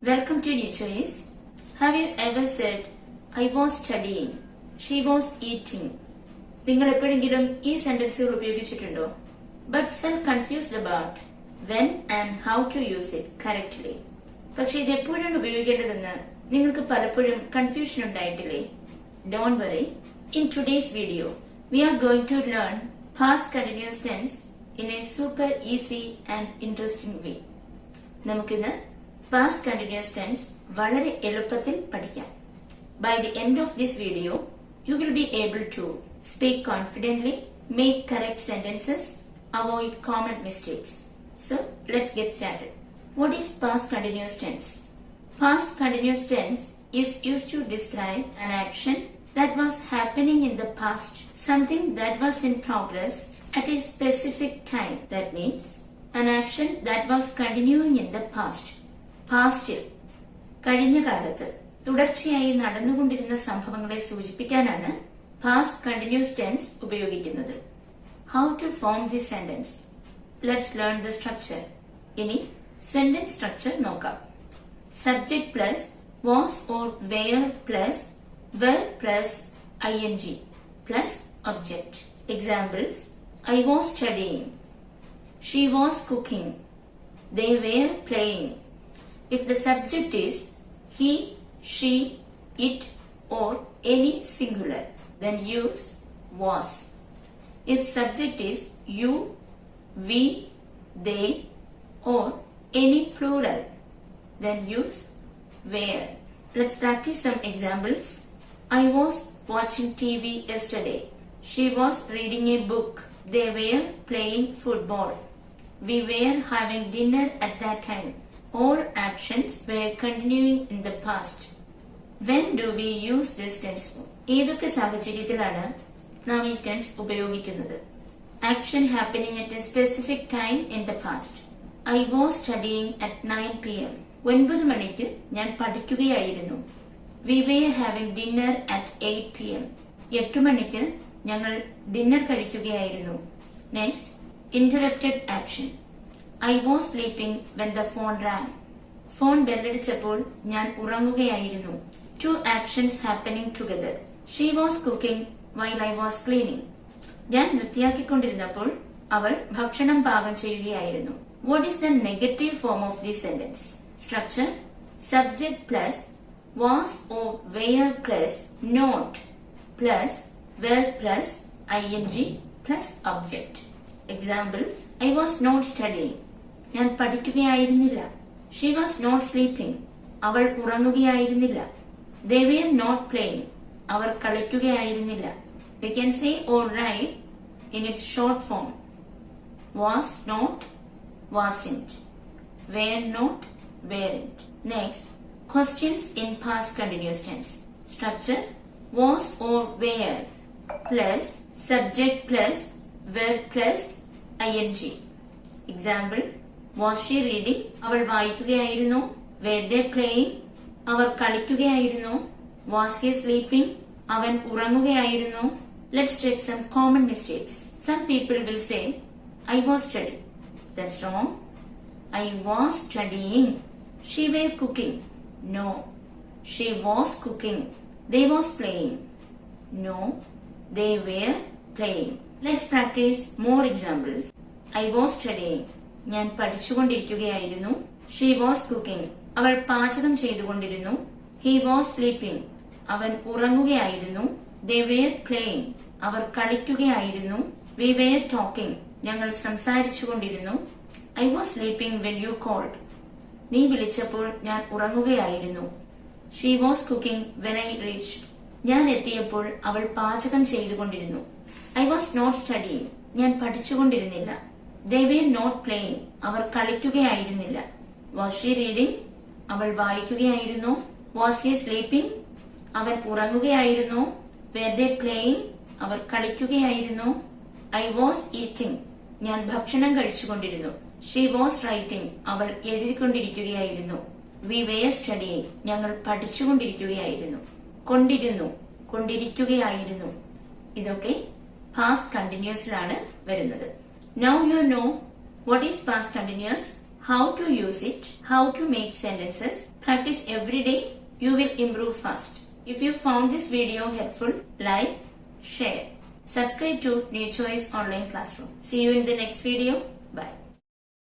Welcome to New Choice. Have you ever said, I was studying, she was eating? നിങ്ങൾ എപ്പോഴെങ്കിലും ഈ സെന്റൻസുകൾ ഉപയോഗിച്ചിട്ടുണ്ടോ? But felt confused about when and how to use it correctly. പക്ഷെ ഇത് എപ്പോഴാണ് ഉപയോഗിക്കേണ്ടതെന്ന് നിങ്ങൾക്ക് പലപ്പോഴും confusion ഉണ്ടായിട്ടില്ലേ? Don't worry. In today's video, we are going to learn past continuous tense in a super easy and interesting way. നമുക്കിന്ന് past continuous tense വളരെ എളുപ്പത്തിൽ പഠിക്കാം. By the end of this video, you will be able to speak confidently, make correct sentences, avoid common mistakes. So, let's get started. What is past continuous tense? Past continuous tense is used to describe an action that was happening in the past, something that was in progress at a specific time. That means, an action that was continuing in the past. പാസ്റ്റിൽ കഴിഞ്ഞ കാലത്ത് തുടർച്ചയായി നടന്നുകൊണ്ടിരുന്ന സംഭവങ്ങളെ സൂചിപ്പിക്കാനാണ് past continuous tense ഉപയോഗിക്കുന്നത്. How to form this sentence? Let's learn the structure. ഇനി sentence structure നോക്കാം. Subject plus was or were plus verb plus ing plus object. Examples: I was studying, she was cooking, they were playing. If the subject is he, she, it or any singular, then use was. If subject is you, we, they or any plural, then use were. Let's practice some examples. I was watching TV yesterday. She was reading a book. They were playing football. We were having dinner at that time. All actions were continuing in the past. When do we use this tense? ഏതൊക്കെ സാഹചര്യത്തിലാണ് നാം ഈ tense ഉപയോഗിക്കുന്നത്? Action happening at a specific time in the past. I was studying at 9 p.m. 9 മണിക്ക് ഞാൻ പഠിക്കുകയായിരുന്നു. We were having dinner at 8 p.m. 8 മണിക്ക് ഞങ്ങൾ dinner കഴിക്കുകയായിരുന്നു. Next, interrupted action. I was sleeping when the phone rang. Phone ബെല്ലടിച്ചപ്പോൾ ഞാൻ ഉറങ്ങുകയായിരുന്നു. Two actions happening together. She was cooking while I was cleaning. ഞാൻ വൃത്തിയാക്കിക്കൊണ്ടിരുന്നപ്പോൾ അവൾ ഭക്ഷണം പാകം ചെയ്യുകയായിരുന്നു. What is the negative form of this sentence? Structure: subject plus was or were plus not plus were plus ing plus object. Examples: I was not studying. ഞാൻ പഠിക്കുകയായിരുന്നില്ല. She was not sleeping. അവൾ ഉറങ്ങുകയായിരുന്നില്ല. They were not playing. Our കളിക്കുകയായിരുന്നില്ല. We can say or write in its short form. Was not, wasn't. Were not, weren't. Next, questions in past continuous tense. Structure: was or were plus subject plus were plus ing. Example: Was she reading? അവൾ വായിക്കുകയായിരുന്നു. Were they playing? Our കളിക്കുകയായിരുന്നു. Was he sleeping? അവൻ ഉറങ്ങുകയായിരുന്നു. Let's check some common mistakes. Some people will say, I was studying. That's wrong. I was studying. She were cooking. No. She was cooking. They was playing. No. They were playing. Let's practice more examples. I was studying. ഞാൻ പഠിച്ചുകൊണ്ടിരിക്കുകയായിരുന്നു. She was cooking. അവൾ പാചകം ചെയ്തുകൊണ്ടിരുന്നു. He was sleeping. അവൻ ഉറങ്ങുകയായിരുന്നു. They were playing. Our കളിക്കുകയായിരുന്നു. We were talking. ഞങ്ങൾ സംസാരിച്ചുകൊണ്ടിരുന്നു. I was sleeping when you called. നീ വിളിച്ചപ്പോൾ ഞാൻ ഉറങ്ങുകയായിരുന്നു. She was cooking when I reached. ഞാൻ എത്തിയപ്പോൾ അവൾ പാചകം ചെയ്തുകൊണ്ടിരുന്നു. I was not studying. ഞാൻ പഠിച്ചുകൊണ്ടിരുന്നില്ല. They were not playing. Our കളിക്കുകയായിരുന്നില്ല. Was she reading? അവൾ വായിക്കുകയായിരുന്നു. Was he sleeping? അവൻ ഉറങ്ങുകയായിരുന്നു. Were they playing? Our കളിക്കുകയായിരുന്നു. I was eating. ഞാൻ ഭക്ഷണം കഴിച്ചുകൊണ്ടിരുന്നു. She was writing. അവൾ എഴുതിക്കൊണ്ടിരിക്കുകയായിരുന്നു. We were studying. ഞങ്ങൾ പഠിച്ചുകൊണ്ടിരിക്കുകയായിരുന്നു. കൊണ്ടിരുന്നു, കൊണ്ടിരിക്കുകയായിരുന്നു. ഇതൊക്കെ പാസ്റ്റ് കണ്ടിന്യൂസിലാണ് വരുന്നത്. Now you know what is past continuous, how to use it, how to make sentences. Practice every day. You will improve fast. If you found this video helpful, like, share. Subscribe to New Choice Online Classroom. See you in the next video. Bye.